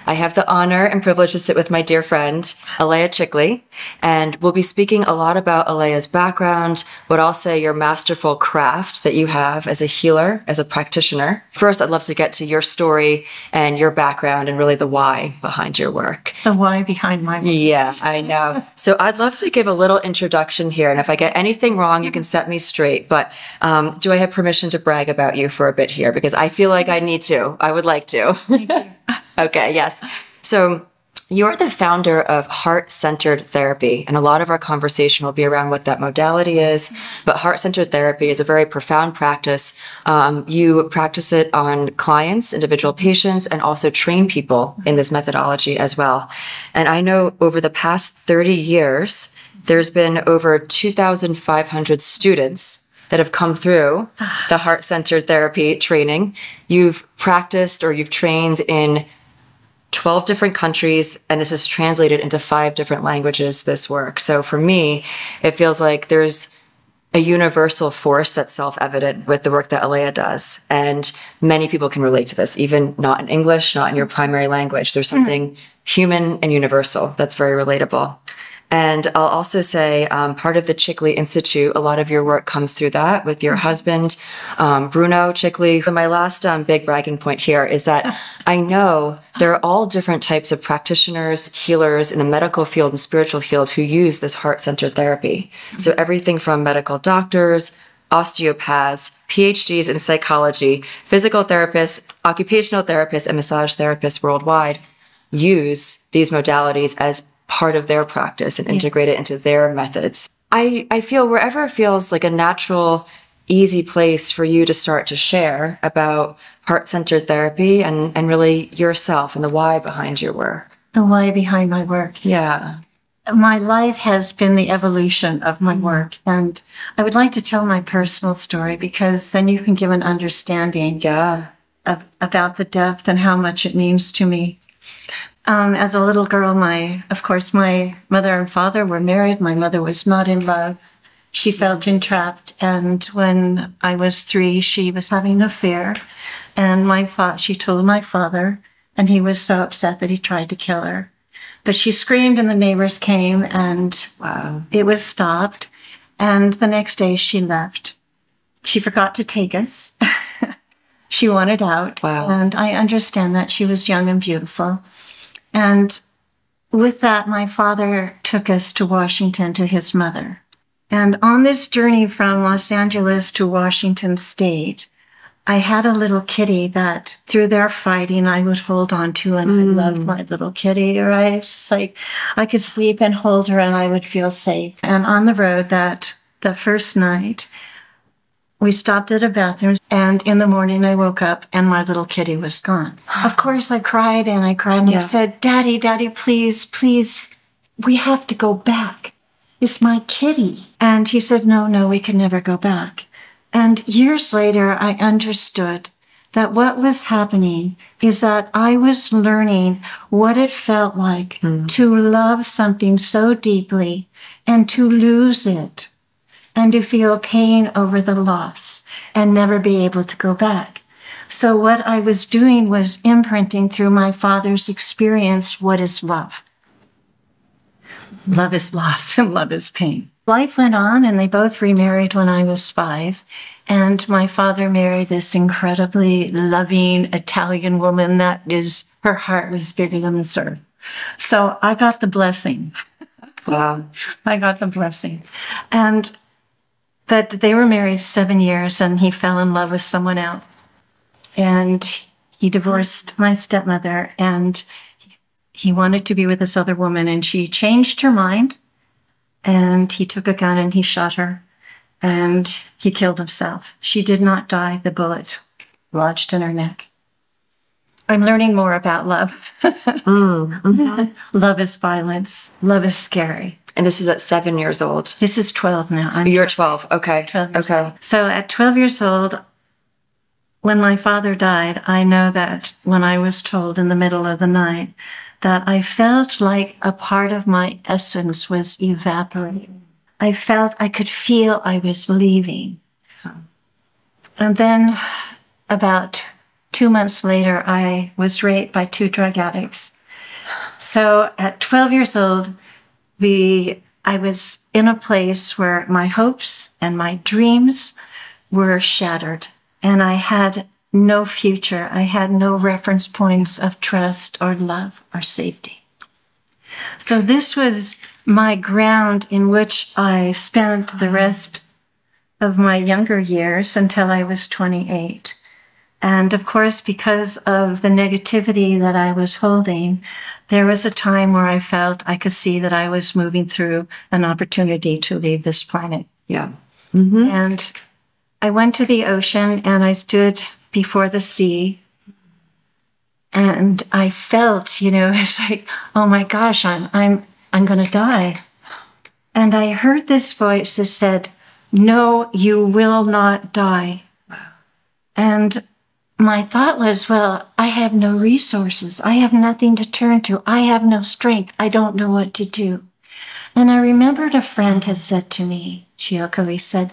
I have the honor and privilege to sit with my dear friend, Alaya Chikly, and we'll be speaking a lot about Alaya's background, but also your masterful craft that you have as a healer, as a practitioner. First, I'd love to get to your story and your background and really the why behind your work. The why behind my work. Yeah, I know. So I'd love to give a little introduction here, and if I get anything wrong, you can set me straight, but do I have permission to brag about you for a bit here? Because I feel like I need to. I would like to. Thank you. Okay, yes. So you're the founder of heart-centered therapy, and a lot of our conversation will be around what that modality is, but heart-centered therapy is a very profound practice. You practice it on clients, individual patients, and also train people in this methodology as well. And I know over the past 30 years, there's been over 2,500 students that have come through the heart-centered therapy training. You've practiced or you've trained in 12 different countries, and this is translated into 5 different languages, this work. So for me, it feels like there's a universal force that's self-evident with the work that Alaya does. And many people can relate to this, even not in English, not in your primary language. There's something human and universal that's very relatable. And I'll also say part of the Chikly Institute, a lot of your work comes through that with your husband, Bruno Chikly. So my last big bragging point here is that I know there are all different types of practitioners, healers in the medical field and spiritual field who use this heart-centered therapy. So everything from medical doctors, osteopaths, PhDs in psychology, physical therapists, occupational therapists, and massage therapists worldwide use these modalities as part of their practice and integrate it into their methods. I feel wherever it feels like a natural, easy place for you to start to share about heart-centered therapy and really yourself and the why behind your work. The why behind my work. Yeah. My life has been the evolution of my work. And I would like to tell my personal story because then you can give an understanding about the depth and how much it means to me. As a little girl, of course, my mother and father were married. My mother was not in love. She felt entrapped. And when I was 3, she was having an affair. And she told my father, and he was so upset that he tried to kill her. But she screamed and the neighbors came and it was stopped. And the next day she left. She forgot to take us. She wanted out. Wow. And I understand that she was young and beautiful. And with that, my father took us to Washington to his mother. And on this journey from Los Angeles to Washington State, I had a little kitty that through their fighting I would hold on to, and I loved my little kitty, right? It's just like I could sleep and hold her and I would feel safe. And on the road the first night, we stopped at a bathroom, and in the morning I woke up and my little kitty was gone. Of course, I cried and I said, Daddy, Daddy, please, please, we have to go back. It's my kitty. And he said, no, we can never go back. And years later, I understood that what was happening is that I was learning what it felt like to love something so deeply and to lose it, and to feel pain over the loss and never be able to go back. So what I was doing was imprinting through my father's experience, what is love? Love is loss and love is pain. Life went on and they both remarried when I was 5. And my father married this incredibly loving Italian woman her heart was bigger than this earth. So I got the blessing. Wow. I got the blessing. But they were married 7 years and he fell in love with someone else. And he divorced my stepmother and he wanted to be with this other woman, and she changed her mind and he took a gun and he shot her and he killed himself. She did not die. The bullet lodged in her neck. I'm learning more about love. Love is violence. Love is scary. And this was at 7 years old. This is 12 now. You're 12. Okay. 12 years old. So at 12 years old, when my father died, I know that when I was told in the middle of the night that I felt like a part of my essence was evaporating. I could feel I was leaving. And then about 2 months later, I was raped by 2 drug addicts. So at 12 years old, I was in a place where my hopes and my dreams were shattered, and I had no future. I had no reference points of trust or love or safety. So this was my ground in which I spent the rest of my younger years until I was 28. And of course, because of the negativity that I was holding, there was a time where I felt I could see that I was moving through an opportunity to leave this planet. Yeah. Mm-hmm. And I went to the ocean and I stood before the sea. And I felt, it's like, oh my gosh, I'm going to die. And I heard this voice that said, no, you will not die. And my thought was, well, I have no resources. I have nothing to turn to. I have no strength. I don't know what to do. And I remembered a friend had said to me, Chikly, he said,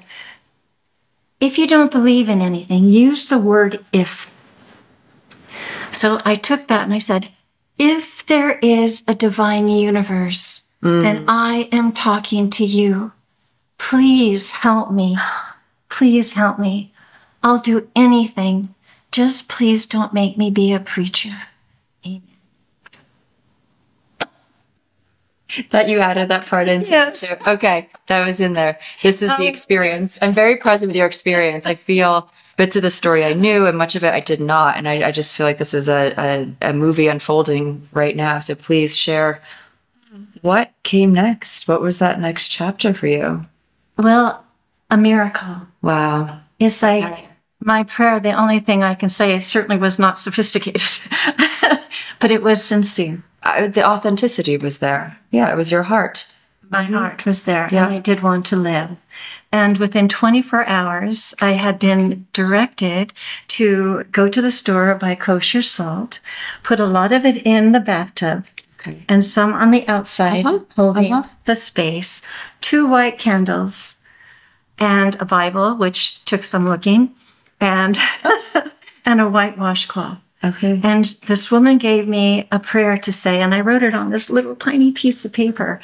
if you don't believe in anything, use the word if. So I took that and I said, if there is a divine universe, then I am talking to you. Please help me. Please help me. I'll do anything. Just please don't make me be a preacher. Amen. That you added that part into. Yes. It too. Okay, that was in there. This is the experience. I'm very present with your experience. I feel bits of the story I knew and much of it I did not. And I just feel like this is a movie unfolding right now. So please share what came next. What was that next chapter for you? Well, a miracle. Wow. It's like my prayer, the only thing I can say, it certainly was not sophisticated, but it was sincere. The authenticity was there. Yeah, it was your heart. My heart was there, Yeah. and I did want to live. And within 24 hours, I had been directed to go to the store, buy kosher salt, put a lot of it in the bathtub, Okay. and some on the outside, holding the space, 2 white candles, and a Bible, which took some looking, and and a white washcloth. Okay. And this woman gave me a prayer to say, and I wrote it on this little tiny piece of paper.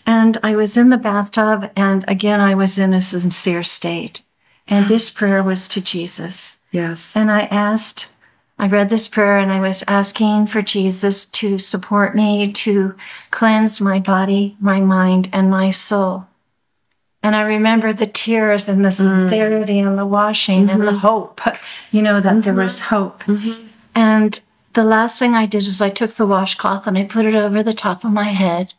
And I was in the bathtub, and again, I was in a sincere state. And this prayer was to Jesus. Yes. And I read this prayer, and I was asking for Jesus to support me, to cleanse my body, my mind, and my soul. And I remember the tears and the sincerity and the washing and the hope, that there was hope. And the last thing I did was I took the washcloth and I put it over the top of my head.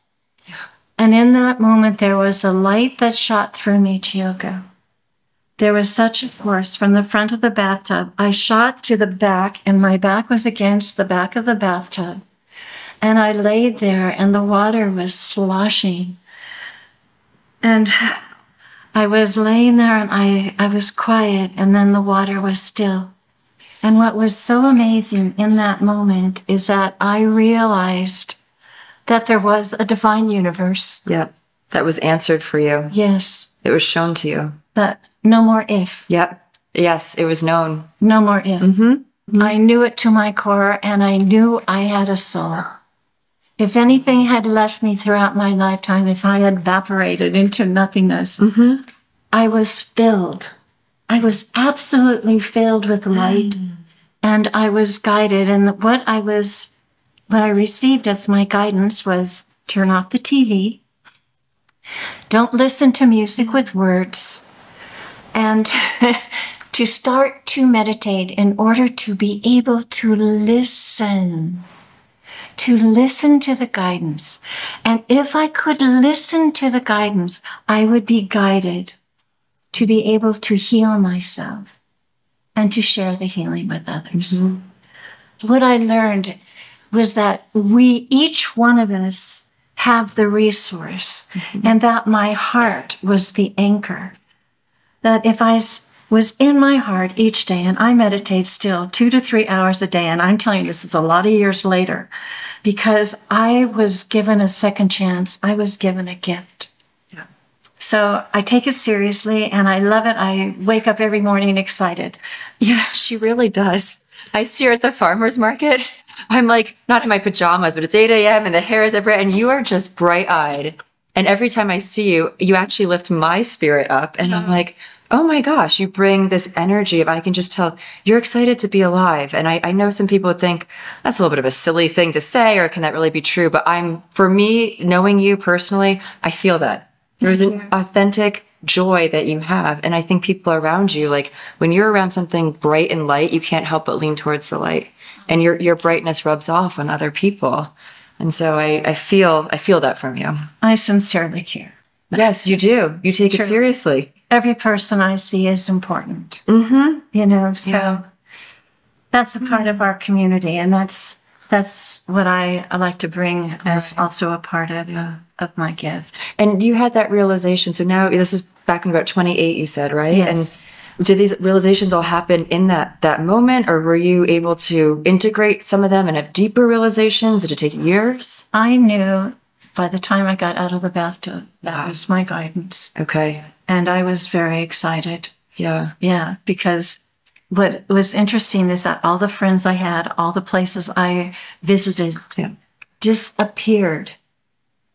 Yeah. And in that moment, there was a light that shot through me, Chikly. There was such a force from the front of the bathtub. I shot to the back, and my back was against the back of the bathtub. And I laid there, and the water was sloshing. And I was laying there, and I was quiet, and then the water was still. And what was so amazing in that moment is that I realized that there was a divine universe. Yep. That was answered for you. Yes. It was shown to you. But no more if. Yep. Yes, it was known. No more if. I knew it to my core, and I knew I had a soul. If anything had left me throughout my lifetime, if I had evaporated into nothingness, I was filled. I was absolutely filled with light, and I was guided. And what I received as my guidance was turn off the TV, don't listen to music with words, and to start to meditate in order to be able to listen to the guidance. And if I could listen to the guidance, I would be guided to be able to heal myself and to share the healing with others. What I learned was that each one of us, have the resource, and that my heart was the anchor. That if I was in my heart each day, and I meditate still 2 to 3 hours a day, and I'm telling you, this is a lot of years later, because I was given a second chance. I was given a gift. So I take it seriously, and I love it. I wake up every morning excited. Yeah, she really does. I see her at the farmer's market. I'm like, not in my pajamas, but it's 8 a.m. and the hair is everywhere, and you are just bright-eyed. And every time I see you, you actually lift my spirit up. And I'm like, oh my gosh, you bring this energy of, I can just tell you're excited to be alive. And I know some people would think that's a little bit of a silly thing to say, or can that really be true? But for me, knowing you personally, I feel that. There's an authentic joy that you have. And I think people around you, like when you're around something bright and light, you can't help but lean towards the light. And your brightness rubs off on other people. And so I feel that from you. I sincerely care. Yes, you do. You take it seriously. Every person I see is important. So that's a part of our community. And that's what I like to bring as also a part of my gift. And you had that realization. So now this was back in about 28, you said, right? Yes. And did these realizations all happen in that moment, or were you able to integrate some of them and have deeper realizations? Did it take years? I knew by the time I got out of the bathtub, that was my guidance. Okay. And I was very excited. Yeah. Yeah, because what was interesting is that all the friends I had, all the places I visited, disappeared.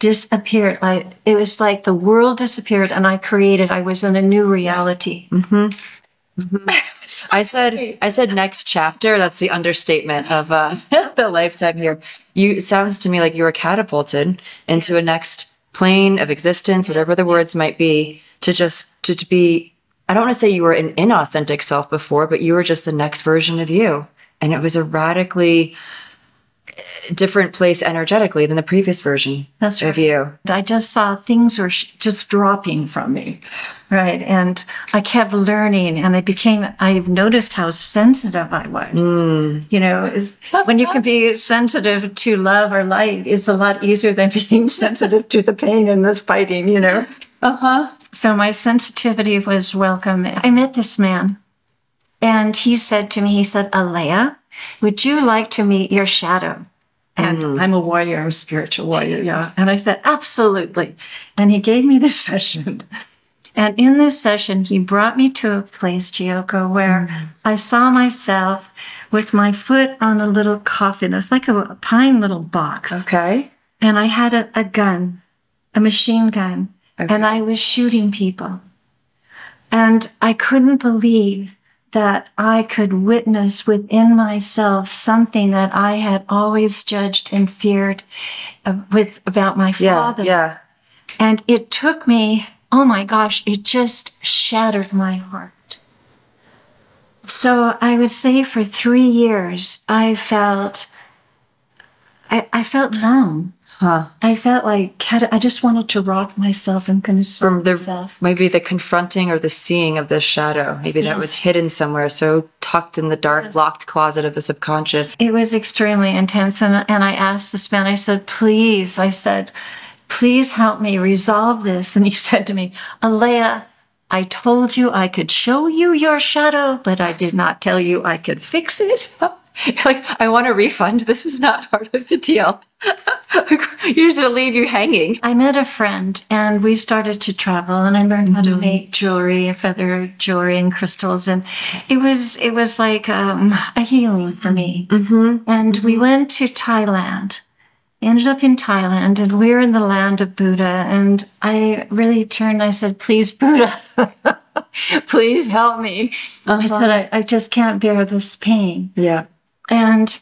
It was like the world disappeared and I was in a new reality. I said next chapter. That's the understatement of the lifetime here. It sounds to me like you were catapulted into a next plane of existence, whatever the words might be, to be, I don't want to say you were an inauthentic self before, but you were just the next version of you. And it was a radically different place energetically than the previous version of you. I just saw things were just dropping from me, right? And I kept learning, and I've noticed how sensitive I was. When you can be sensitive to love or light, it's a lot easier than being sensitive to the pain and this fighting, So my sensitivity was welcome. I met this man, and he said to me, Alaya, would you like to meet your shadow? And I'm a warrior, I'm a spiritual warrior, yeah. And I said, absolutely. And he gave me this session. And in this session, he brought me to a place, Chiyoko, where I saw myself with my foot on a little coffin. It's like a pine little box. Okay. And I had a gun, a machine gun, and I was shooting people. And I couldn't believe that I could witness within myself something that I had always judged and feared about my father. Yeah. And it took me, oh my gosh, it just shattered my heart. So I would say for 3 years, I felt numb. I felt like I just wanted to rock myself and consume myself. Maybe the confronting or the seeing of this shadow. Maybe that was hidden somewhere, so tucked in the dark, locked closet of the subconscious. It was extremely intense. And I asked this man, I said, please help me resolve this. And he said to me, Alaya, I told you I could show you your shadow, but I did not tell you I could fix it. Like, I want a refund. This was not part of the deal. You're just going to leave you hanging. I met a friend, and we started to travel, and I learned how to make jewelry, feather jewelry, and crystals. And it was like a healing for me. And we went to Thailand. Ended up in Thailand, and we're in the land of Buddha. And I really turned, I said, please, Buddha, please help me. I said, I just can't bear this pain. Yeah. And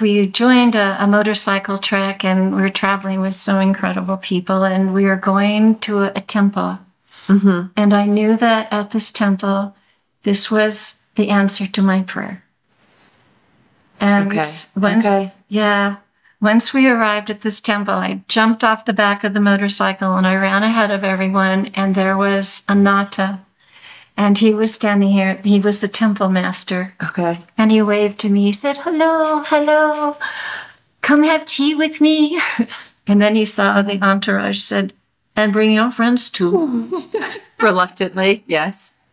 we joined a motorcycle trek, and we were traveling with some incredible people, and we were going to a temple. And I knew that at this temple, this was the answer to my prayer. And once we arrived at this temple, I jumped off the back of the motorcycle and I ran ahead of everyone, and there was Anatta. And he was standing here. He was the temple master. Okay. And he waved to me. He said, hello, hello, come have tea with me. And then he saw the entourage, said, and bring your friends too. Reluctantly, yes.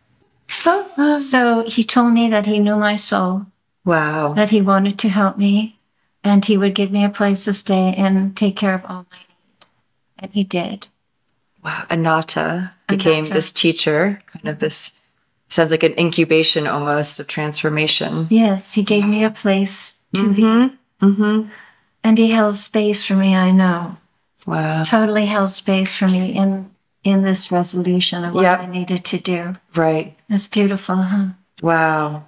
So he told me that he knew my soul. Wow. That he wanted to help me. And he would give me a place to stay and take care of all my needs. And he did. Wow. Anatta became this teacher, kind of this Sounds like an incubation almost of transformation. Yes, he gave me a place to be. And he held space for me, I know. Wow. Totally held space for me in this resolution of what I needed to do. Right. It's beautiful, huh? Wow.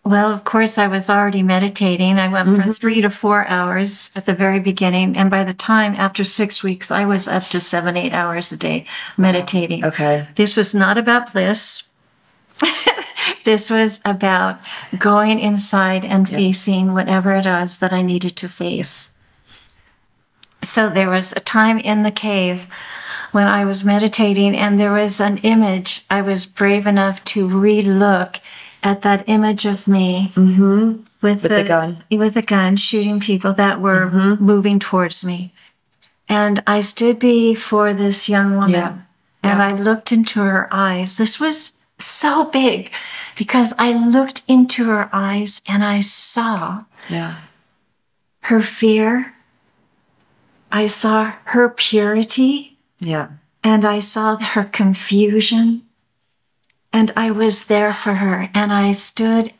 Well, of course, I was already meditating. I went from 3 to 4 hours at the very beginning. And by the time, after 6 weeks, I was up to 7, 8 hours a day meditating. Okay. This was not about bliss. This was about going inside and facing whatever it was that I needed to face. So there was a time in the cave when I was meditating, and there was an image. I was brave enough to re-look at that image of me with the gun. With a gun, shooting people that were moving towards me. And I stood before this young woman, and I looked into her eyes. This was so big because I looked into her eyes and I saw her fear. I saw her purity. And I saw her confusion. And I was there for her. And I stood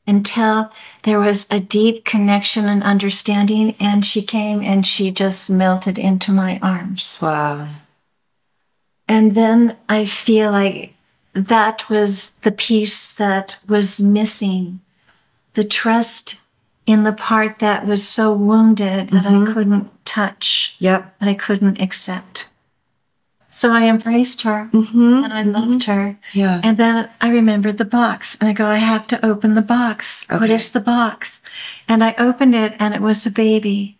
until there was a deep connection and understanding. And she came and she just melted into my arms. Wow. And then I feel like that was the piece that was missing. The trust in the part that was so wounded that I couldn't touch, that I couldn't accept. So I embraced her and I loved her. And then I remembered the box and I go, I have to open the box. What is the box? And I opened it and it was a baby.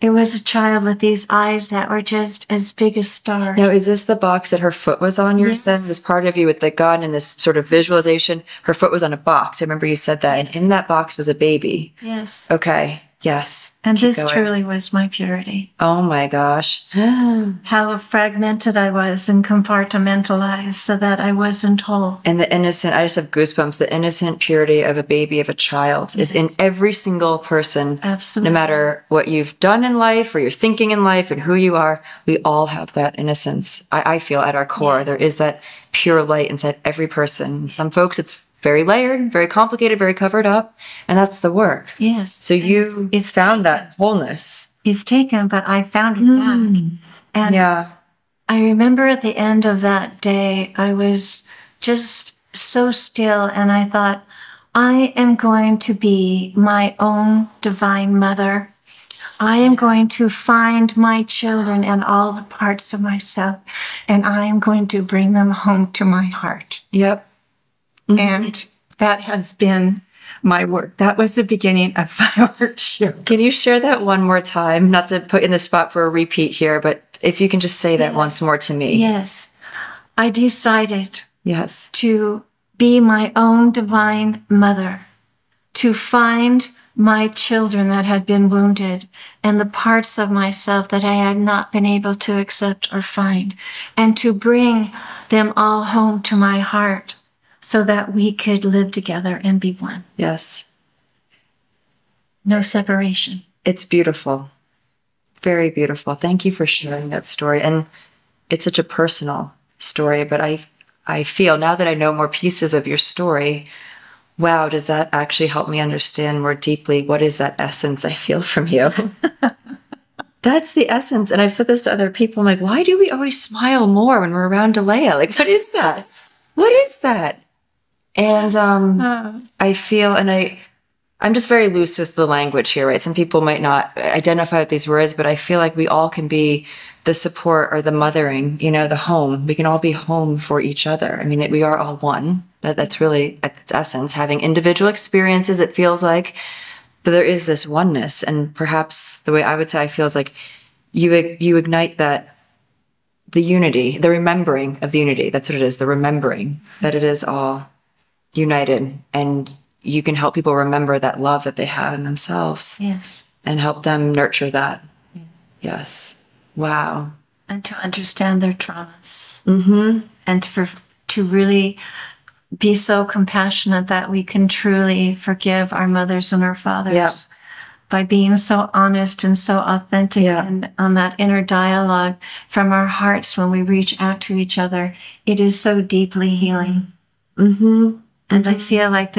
It was a child with these eyes that were just as big as stars. Now, is this the box that her foot was on, you said? This part of you with the gun and this sort of visualization, her foot was on a box. I remember you said that. And in that box was a baby. Yes. Okay. Yes. And this truly was my purity. Oh my gosh. How fragmented I was and compartmentalized so that I wasn't whole. And the innocent, I just have goosebumps, the innocent purity of a baby, of a child is in every single person. Absolutely. No matter what you've done in life or you're thinking in life and who you are, we all have that innocence. I feel at our core, there is that pure light inside every person. Some folks, it's very layered, very complicated, very covered up, and that's the work. Yes. So you found that wholeness. It's taken, but I found it back. And I remember at the end of that day, I was just so still, and I thought, I am going to be my own divine mother. I am going to find my children and all the parts of myself, and I am going to bring them home to my heart. And that has been my work. That was the beginning of my work. Can you share that one more time? Not to put you in the spot for a repeat here, but if you can just say that once more to me. Yes. I decided to be my own divine mother, to find my children that had been wounded and the parts of myself that I had not been able to accept or find, and to bring them all home to my heart, so that we could live together and be one. Yes. No separation. It's beautiful. Very beautiful. Thank you for sharing that story. And it's such a personal story, but I feel now that I know more pieces of your story, wow, does that actually help me understand more deeply what is that essence I feel from you? That's the essence. And I've said this to other people. I'm like, why do we always smile more when we're around Alaya? Like, what is that? What is that? And I feel, and I'm just very loose with the language here, right? Some people might not identify with these words, but I feel like we all can be the support or the mothering, you know, the home. We can all be home for each other. I mean, we are all one. That's really at its essence, having individual experiences, it feels like, but there is this oneness. And perhaps the way I would say I feel is like you ignite that, the unity, the remembering of the unity. That's what it is, the remembering that it is all united, and you can help people remember that love that they have in themselves. Yes. And help them nurture that. Yes. Wow. And to understand their traumas. And to really be so compassionate that we can truly forgive our mothers and our fathers by being so honest and so authentic and on that inner dialogue from our hearts when we reach out to each other. It is so deeply healing. Mm-hmm. And I feel like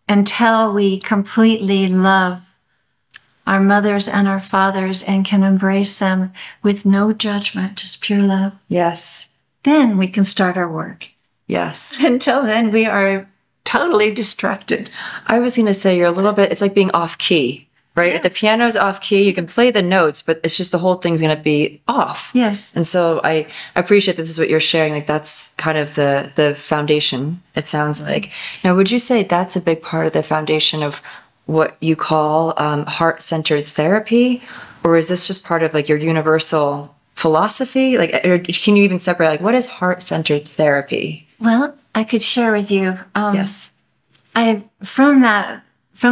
until we completely love our mothers and our fathers and can embrace them with no judgment, just pure love. Yes. Then we can start our work. Yes. Until then, we are totally distracted. I was going to say you're a little bit, it's like being off key, right? Yes. The piano's off key. You can play the notes, but it's just the whole thing's going to be off. Yes. And so I appreciate this is what you're sharing. Like that's kind of the foundation, it sounds like. Now, would you say that's a big part of the foundation of what you call heart-centered therapy? Or is this just part of like your universal philosophy? Like, or can you even separate, like, what is heart-centered therapy? Well, I could share with you. Yes. From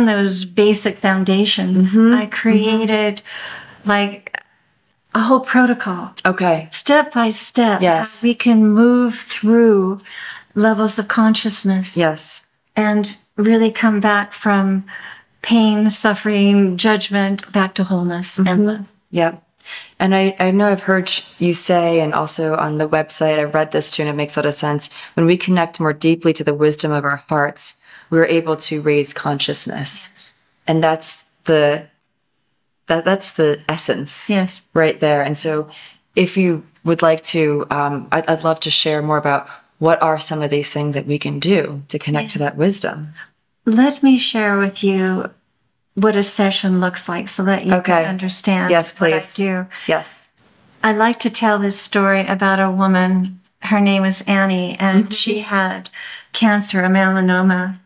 those basic foundations, I created like a whole protocol. Okay. Step by step. Yes. We can move through levels of consciousness. Yes. And really come back from pain, suffering, judgment, back to wholeness and love. Yep. And I know I've heard you say, and also on the website, I've read this too, and it makes a lot of sense. When we connect more deeply to the wisdom of our hearts, we're able to raise consciousness. And that's the essence. Yes. Right there. And so if you would like to, I'd love to share more about what are some of these things that we can do to connect to that wisdom. Let me share with you what a session looks like so that you can understand yes, please. what I do. Yes. I like to tell this story about a woman. Her name is Annie, and she had cancer, a melanoma.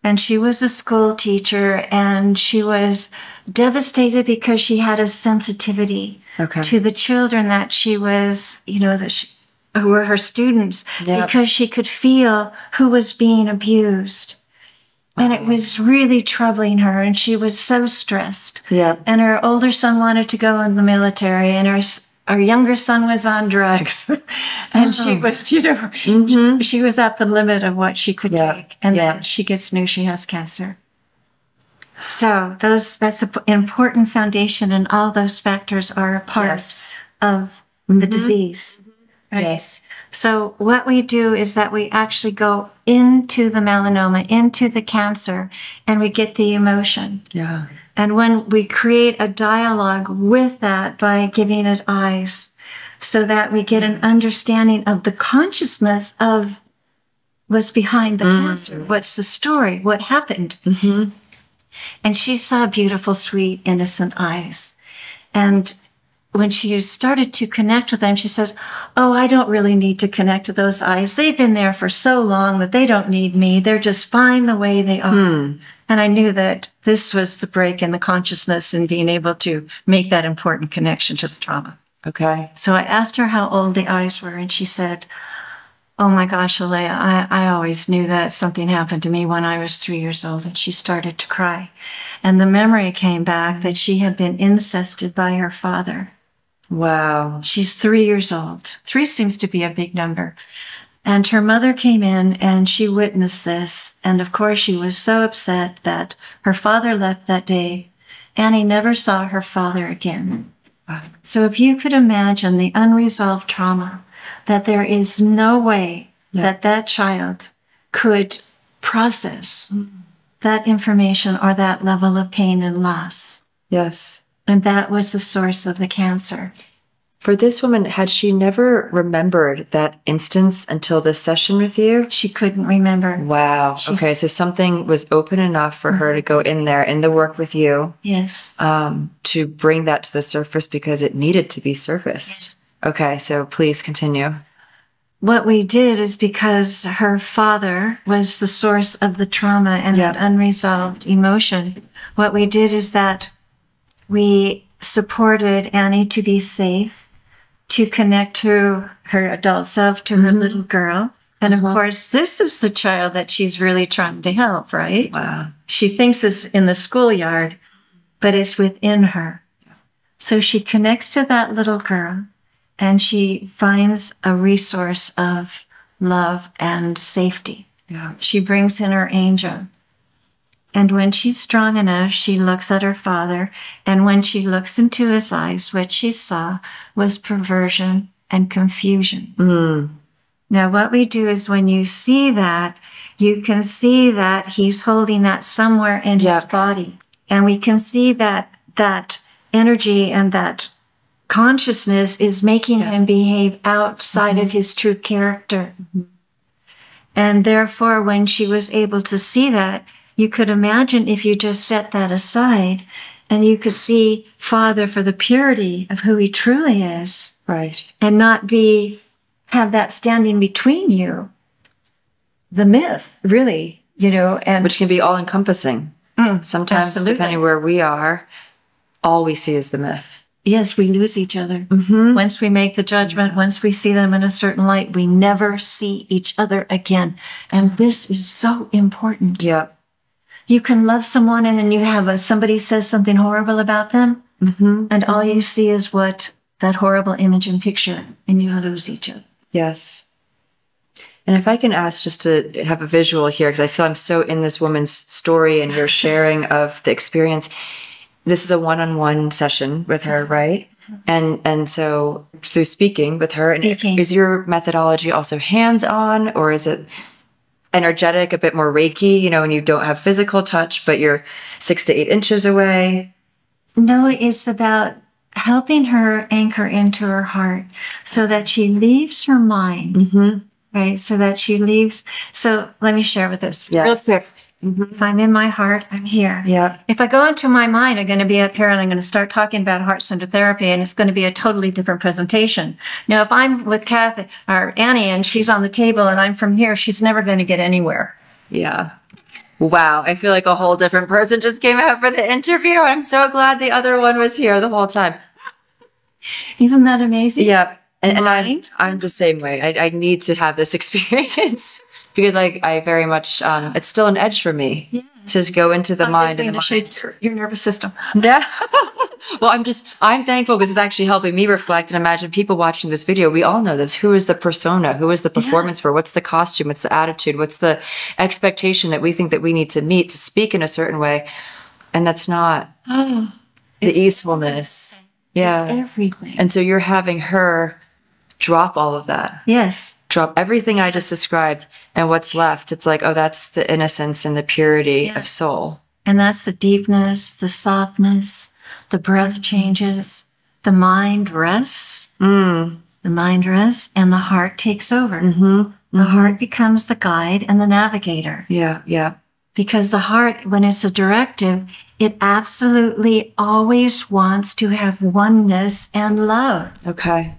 And she was a school teacher, and she was devastated because she had a sensitivity to the children that she was, who were her students, because she could feel who was being abused. And it was really troubling her, and she was so stressed. Yeah. And her older son wanted to go in the military, and our younger son was on drugs. And she was, she was at the limit of what she could take. And then she gets news she has cancer. So that's an important foundation, and all those factors are a part of the disease. Right? Yes. So what we do is that we actually go into the melanoma, into the cancer, and we get the emotion. Yeah. And when we create a dialogue with that by giving it eyes, so that we get an understanding of the consciousness of what's behind the cancer, what's the story, what happened. And she saw beautiful, sweet, innocent eyes. And when she started to connect with them, she said, "Oh, I don't really need to connect to those eyes. They've been there for so long that they don't need me. They're just fine the way they are." And I knew that this was the break in the consciousness and being able to make that important connection to the trauma. Okay. So I asked her how old the eyes were, and she said, "Oh my gosh, Alaya, I always knew that something happened to me when I was 3 years old." And she started to cry. And the memory came back that she had been incested by her father. Wow. She's 3 years old. 3 seems to be a big number. And her mother came in and she witnessed this. And of course, she was so upset that her father left that day. Annie never saw her father again. So if you could imagine the unresolved trauma, that there is no way that that child could process that information or that level of pain and loss. Yes. And that was the source of the cancer. For this woman, had she never remembered that instance until this session with you? She couldn't remember. Wow. Okay, so something was open enough for her to go in there in the work with you. Yes. To bring that to the surface because it needed to be surfaced. Yes. Okay, so please continue. What we did is because her father was the source of the trauma and that unresolved emotion, what we did is that we supported Annie to be safe, to connect to her adult self, to her little girl. And of course, this is the child that she's really trying to help, right? Wow. She thinks it's in the schoolyard, but it's within her. So she connects to that little girl and she finds a resource of love and safety. Yeah. She brings in her angel. And when she's strong enough, she looks at her father. And when she looks into his eyes, what she saw was perversion and confusion. Now, what we do is when you see that, you can see that he's holding that somewhere in his body. And we can see that that energy and that consciousness is making him behave outside of his true character. And therefore, when she was able to see that, you could imagine if you just set that aside and you could see Father for the purity of who he truly is. Right. And not have that standing between you. The myth, really, and which can be all encompassing. Sometimes, absolutely. Depending where we are, all we see is the myth. Yes, we lose each other. Once we make the judgment, once we see them in a certain light, we never see each other again. And this is so important. Yeah. You can love someone and then you have somebody says something horrible about them, and all you see is that horrible image and picture, and you lose each other. Yes. And if I can ask just to have a visual here, because I feel I'm so in this woman's story and your sharing of the experience. This is a one-on-one session with her, right? And so through speaking with her, and is your methodology also hands-on, or is it energetic, a bit more Reiki, and you don't have physical touch, but you're 6 to 8 inches away? No, it's about helping her anchor into her heart so that she leaves her mind. Right, so that she leaves. So let me share with this real quick. If I'm in my heart, I'm here. Yeah. If I go into my mind, I'm going to be up here and I'm going to start talking about heart-centered therapy, and it's going to be a totally different presentation. Now, if I'm with Kathy or Annie and she's on the table and I'm from here, she's never going to get anywhere. Yeah. Wow. I feel like a whole different person just came out for the interview. I'm so glad the other one was here the whole time. Isn't that amazing? Yeah. And I'm the same way. I need to have this experience because I very much, it's still an edge for me to go into the mind and the mind. Your nervous system. Yeah. Well, I'm thankful because it's actually helping me reflect and imagine people watching this video. We all know this. Who is the persona? Who is the performance for? What's the costume? What's the attitude? What's the expectation that we think that we need to meet to speak in a certain way? And that's not the easefulness. Yeah. It's everywhere. And so you're having her drop all of that. Yes. Drop everything I just described, and what's left, it's like, oh, that's the innocence and the purity of soul. And that's the deepness, the softness, the breath changes, the mind rests. The mind rests, and the heart takes over. The heart becomes the guide and the navigator. Yeah, yeah. Because the heart, when it's a directive, it absolutely always wants to have oneness and love. Okay.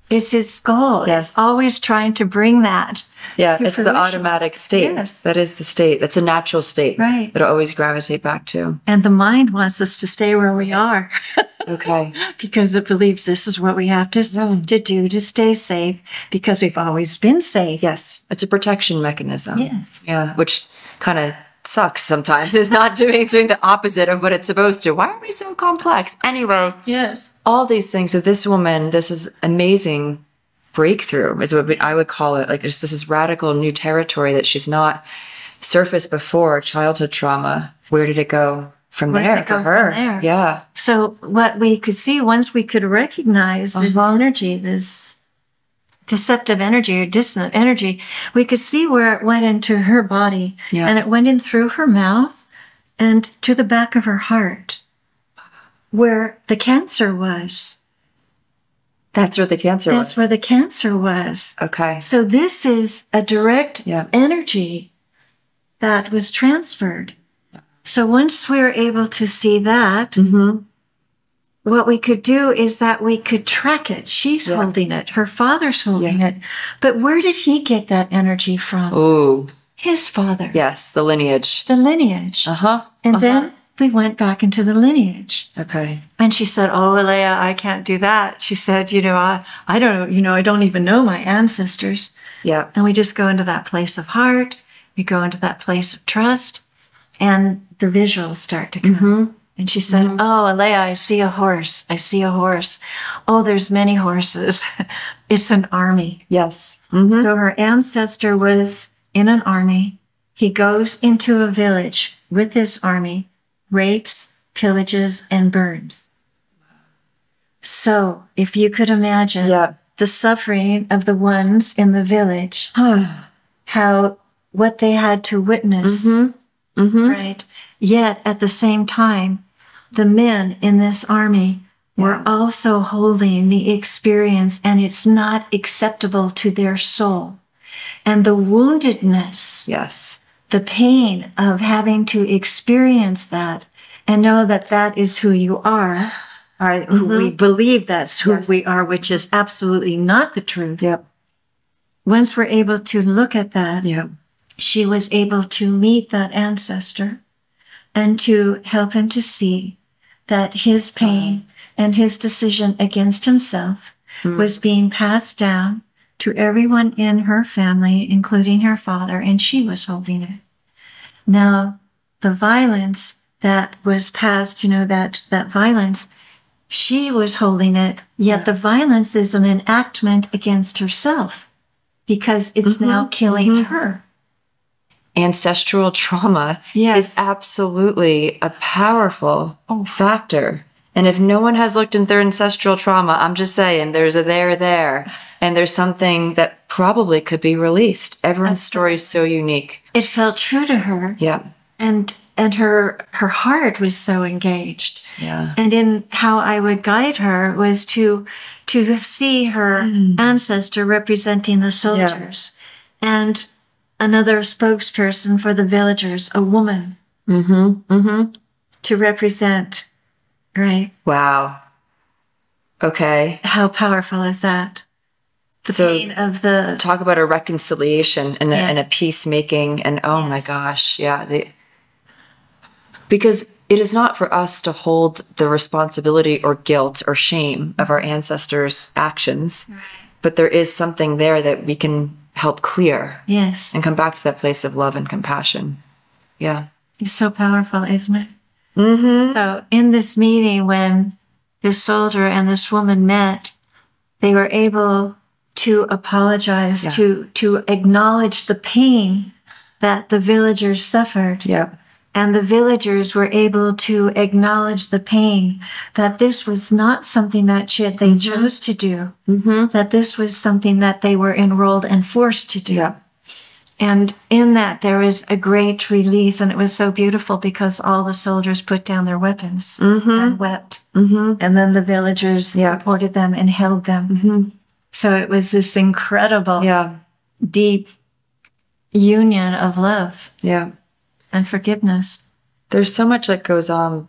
It's its goal. Yes. It's always trying to bring that. Yeah, it's the automatic state. Yes. That is the state. That's a natural state. Right. It'll always gravitate back to. And the mind wants us to stay where we are. Okay. Because it believes this is what we have to do to stay safe, because we've always been safe. Yes. It's a protection mechanism. Yes. Yeah. Which kind of sucks sometimes. It's not doing the opposite of what it's supposed to. Why are we so complex? Anyway. Yes. All these things. So this woman, this is amazing breakthrough is what I would call it. Like this is radical new territory that she's not surfaced before. Childhood trauma. Where did it go from there for her? From there? Yeah. So what we could see, once we could recognize this energy, this deceptive energy or dissonant energy, we could see where it went into her body. Yeah. And it went in through her mouth and to the back of her heart, where the cancer was. That's where the cancer was. That's where the cancer was. Okay. So this is a direct energy that was transferred. So once we were able to see that, what we could do is that we could track it. She's holding it. Her father's holding it. But where did he get that energy from? Oh. His father. Yes, the lineage. The lineage. Uh-huh. And then we went back into the lineage. Okay. And she said, oh, Alaya, I can't do that. She said, I don't, I don't even know my ancestors. Yeah. And we just go into that place of heart. We go into that place of trust. And the visuals start to come. And she said, oh, Alaya, I see a horse. I see a horse. Oh, there's many horses. It's an army. Yes. So her ancestor was in an army. He goes into a village with this army, rapes, pillages, and burns. So if you could imagine the suffering of the ones in the village, how what they had to witness, right? Yet at the same time, the men in this army were also holding the experience, and it's not acceptable to their soul. And the woundedness, the pain of having to experience that and know that that is who you are who we believe that's who we are, which is absolutely not the truth. Once we're able to look at that, she was able to meet that ancestor and to help him to see that his pain and his decision against himself was being passed down to everyone in her family, including her father, and she was holding it. Now, the violence that was passed, you know, that violence, she was holding it, yet the violence is an enactment against herself because it's now killing her. Ancestral trauma is absolutely a powerful factor. And if no one has looked into their ancestral trauma, I'm just saying there's a there, and there's something that probably could be released. Everyone's story is so unique. It felt true to her. And her heart was so engaged. And in how I would guide her was to see her ancestor representing the soldiers and another spokesperson for the villagers, a woman, to represent, right? Wow. Okay. How powerful is that? The pain of the... Talk about a reconciliation and a peacemaking and oh my gosh, because it is not for us to hold the responsibility or guilt or shame of our ancestors' actions, but there is something there that we can help clear. And come back to that place of love and compassion. It's so powerful, isn't it? So in this meeting, when this soldier and this woman met, they were able to apologize, to acknowledge the pain that the villagers suffered. And the villagers were able to acknowledge the pain that this was not something that they chose to do, that this was something that they were enrolled and forced to do. And in that, there was a great release, and it was so beautiful because all the soldiers put down their weapons and wept. And then the villagers supported them and held them. So it was this incredible, deep union of love. And forgiveness. There's so much that goes on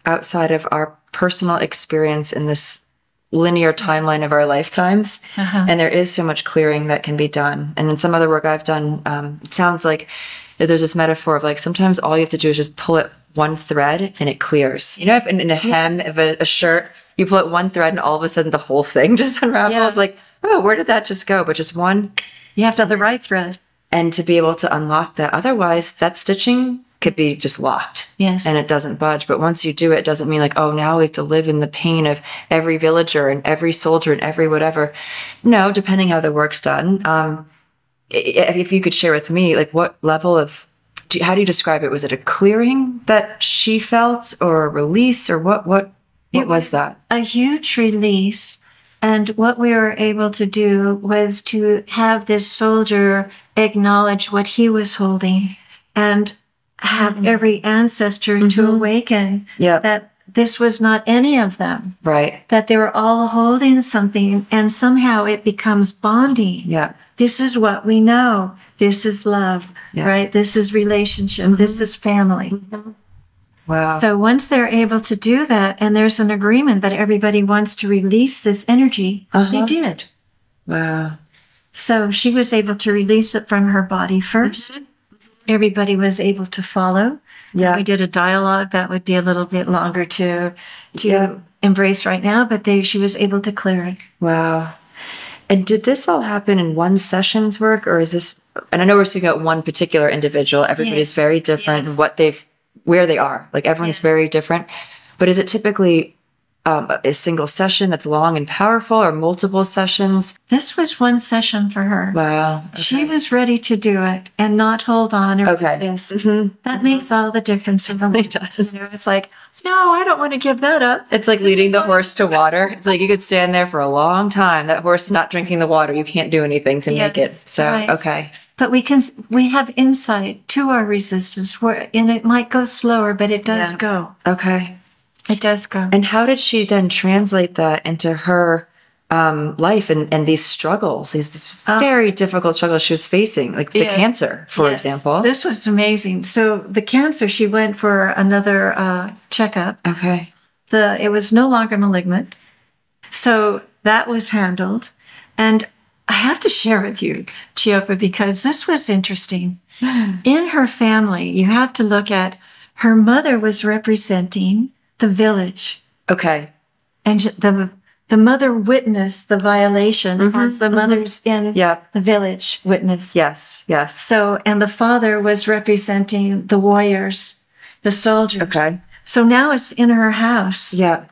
outside of our personal experience in this linear timeline of our lifetimes. And there is so much clearing that can be done. And in some other work I've done, it sounds like there's this metaphor of like, sometimes all you have to do is just pull at one thread and it clears. You know, if in a hem of a shirt, you pull at one thread and all of a sudden the whole thing just unravels. Like, oh, where did that just go? But just one. You have to have the right thread. And to be able to unlock that. Otherwise, that stitching could be just locked. And it doesn't budge. But once you do it, it doesn't mean like, oh, now we have to live in the pain of every villager and every soldier and every whatever. No, depending how the work's done. If you could share with me, like what level of, how do you describe it? Was it a clearing that she felt or a release or what was that? A huge release. And what we were able to do was to have this soldier acknowledge what he was holding and have every ancestor to awaken that this was not any of them. That they were all holding something and somehow it becomes bonding. This is what we know. This is love, right? This is relationship. This is family. Wow. So once they're able to do that, and there's an agreement that everybody wants to release this energy, they did. Wow. So she was able to release it from her body first. Everybody was able to follow. We did a dialogue that would be a little bit longer to embrace right now, but she was able to clear it. Wow. And did this all happen in one session's work, or is this, and I know we're speaking about one particular individual, everybody's very different in where they are. Like everyone's very different. But is it typically a single session that's long and powerful or multiple sessions? This was one session for her. Wow. She was ready to do it and not hold on or resist. That makes all the difference. It really does. You know, it's like, no, I don't want to give that up. It's like leading the horse to water. It's like you could stand there for a long time. That horse is not drinking the water. You can't do anything to make it. So, right. Okay. But we have insight to our resistance, and it might go slower, but it does go. Okay. It does go. And how did she then translate that into her life and these struggles, these very difficult struggles she was facing, like the cancer, for example? This was amazing. So the cancer, she went for another checkup. Okay. It was no longer malignant. So that was handled. And I have to share with you, Chiopa, because this was interesting. In her family, you have to look at her mother was representing the village. Okay. And the mother witnessed the violation as the mothers in the village witnessed. Yes, yes. So, and the father was representing the warriors, the soldiers. Okay. So now it's in her house. Yeah.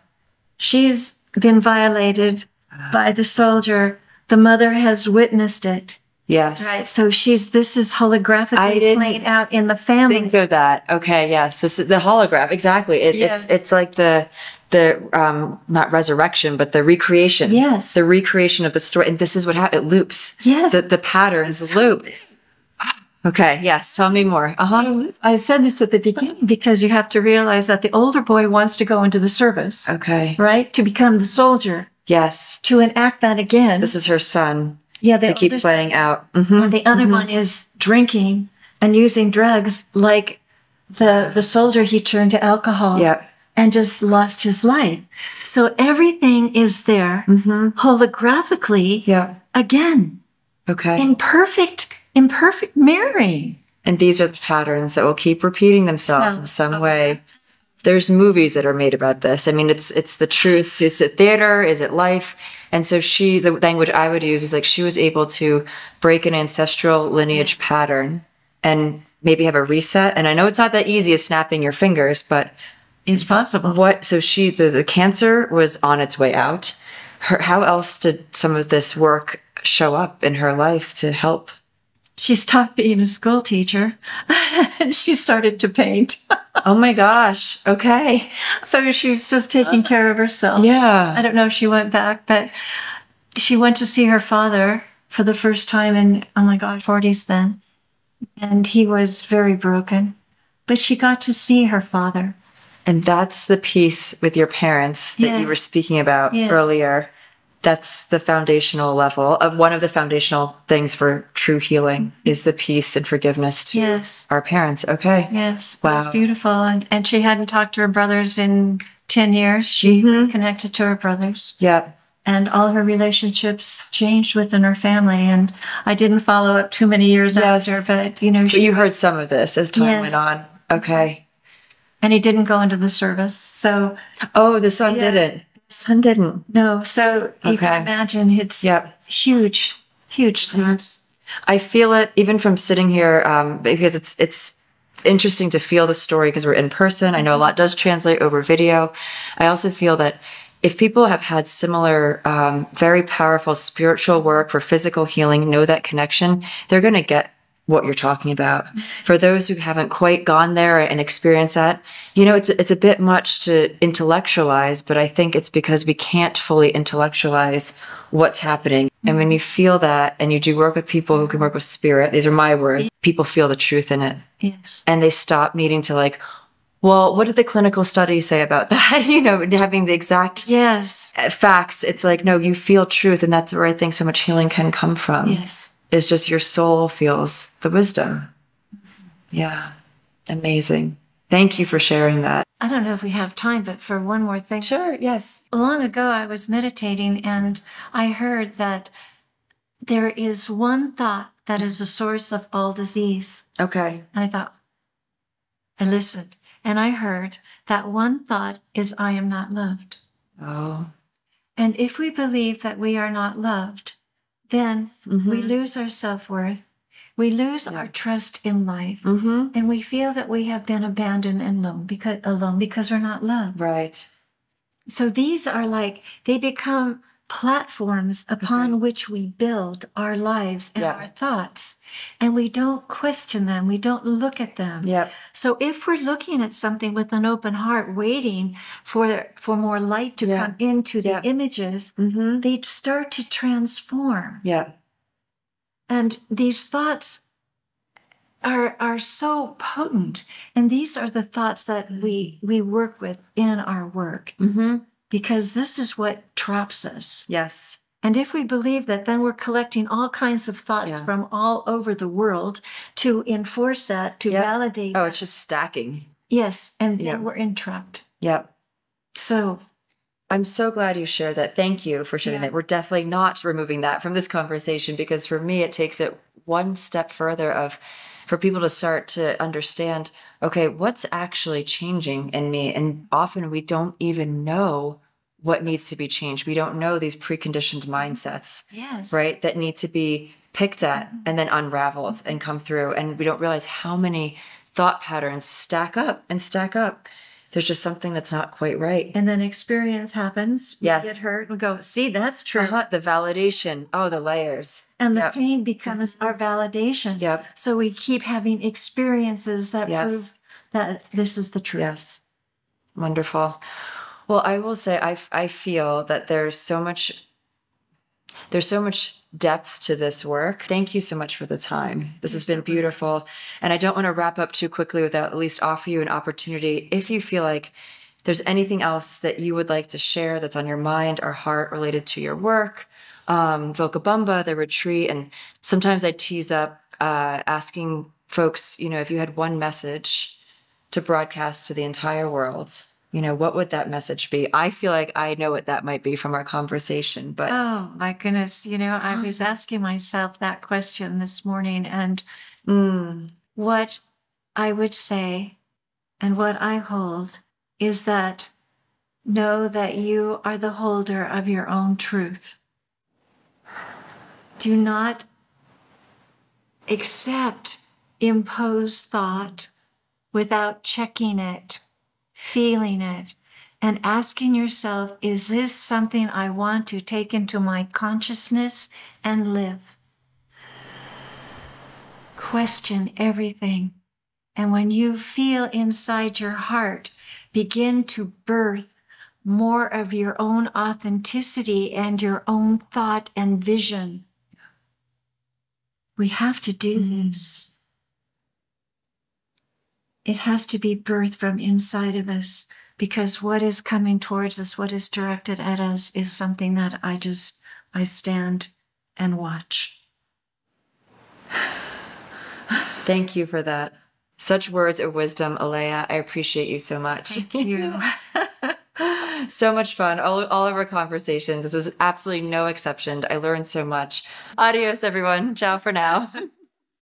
She's been violated by the soldier. The mother has witnessed it. Yes. Right. So this is holographically played out in the family. Think of that. Okay. Yes. This is the holograph. Exactly. It's like the not resurrection, but the recreation. Yes. The recreation of the story. And this is what happens. It loops. Yes. The patterns loop. Okay. Yes. Tell me more. I said this at the beginning because you have to realize that the older boy wants to go into the service. Okay. Right? To become the soldier. Yes. To enact that again. This is her son. Yeah. To keep playing out. And the other one is drinking and using drugs, like the soldier. He turned to alcohol. Yep. And just lost his life. So everything is there holographically again. Okay. Imperfect mirroring. And these are the patterns that will keep repeating themselves in some way. There's movies that are made about this. I mean, it's the truth. Is it theater? Is it life? And so the language I would use is like she was able to break an ancestral lineage pattern and maybe have a reset. And I know it's not that easy as snapping your fingers, but it's possible. So the cancer was on its way out. How else did some of this work show up in her life to help? She stopped being a school teacher and she started to paint. Oh my gosh. Okay. So she's just taking care of herself. Yeah. I don't know if she went back, but she went to see her father for the first time in, oh my God, 40s then. And he was very broken. But she got to see her father. And that's the piece with your parents that you were speaking about earlier. That's the foundational level of one of the foundational things for true healing is the peace and forgiveness to our parents. Okay. Yes. Wow. It was beautiful. And she hadn't talked to her brothers in 10 years. She connected to her brothers. Yeah. And all her relationships changed within her family. And I didn't follow up too many years after, but But you heard some of this as time went on. Okay. And he didn't go into the service. So. Oh, the son didn't. The son didn't. No. So you can imagine it's huge, huge loss. I feel it even from sitting here because it's interesting to feel the story because we're in person. I know a lot does translate over video. I also feel that if people have had similar, very powerful spiritual work for physical healing, know that connection, they're going to get what you're talking about. For those who haven't quite gone there and experienced that, it's a bit much to intellectualize, but I think it's because we can't fully intellectualize what's happening. And when you feel that and you do work with people who can work with spirit, these are my words, people feel the truth in it. Yes. And they stop needing to well, what did the clinical studies say about that? Having the exact facts. It's like, no, you feel truth. And that's where I think so much healing can come from. Yes. It's just your soul feels the wisdom. Yeah. Amazing. Thank you for sharing that. I don't know if we have time, but for one more thing. Sure, yes. Long ago, I was meditating and I heard that there is one thought that is the source of all disease. Okay. And I listened and I heard that one thought is, I am not loved. Oh. And if we believe that we are not loved, then we lose our self-worth, we lose our trust in life, and we feel that we have been abandoned and alone because we're not loved. Right. So these are they become platforms upon which we build our lives and our thoughts, and we don't question them, we don't look at them. So if we're looking at something with an open heart, waiting for more light to come into the images, they start to transform. And these thoughts are so potent, and these are the thoughts that we work with in our work, because this is what traps us. And if we believe that, then we're collecting all kinds of thoughts from all over the world to enforce that, to validate. Oh, it's just stacking. Yes, and then we're entrapped. So I'm so glad you shared that. Thank you for sharing that. We're definitely not removing that from this conversation, because for me, it takes it one step further for people to start to understand, okay, what's actually changing in me? And often we don't even know what needs to be changed. We don't know these preconditioned mindsets, right, that need to be picked at and then unraveled and come through. And we don't realize how many thought patterns stack up and stack up. There's just something that's not quite right. And then experience happens. We get hurt. We go, see, that's true. The validation. Oh, the layers. And the pain becomes our validation. So we keep having experiences that prove that this is the truth. Wonderful. Well, I will say I feel that there's so much depth to this work. Thank you so much for the time. This has been beautiful. And I don't want to wrap up too quickly without at least offer you an opportunity. If you feel like there's anything else that you would like to share that's on your mind or heart related to your work, Vilcabamba, the retreat, and sometimes I tease up asking folks, if you had one message to broadcast to the entire world, what would that message be? I feel like I know what that might be from our conversation, but... Oh, my goodness. I was asking myself that question this morning, and what I would say and what I hold is that know that you are the holder of your own truth. Do not accept imposed thought without checking it, feeling it, and asking yourself, is this something I want to take into my consciousness and live? Question everything. And when you feel inside your heart, begin to birth more of your own authenticity and your own thought and vision. We have to do this. It has to be birthed from inside of us, because what is coming towards us, what is directed at us, is something that I stand and watch. Thank you for that. Such words of wisdom, Alaya. I appreciate you so much. Thank you. So much fun. All of our conversations. This was absolutely no exception. I learned so much. Adios, everyone. Ciao for now.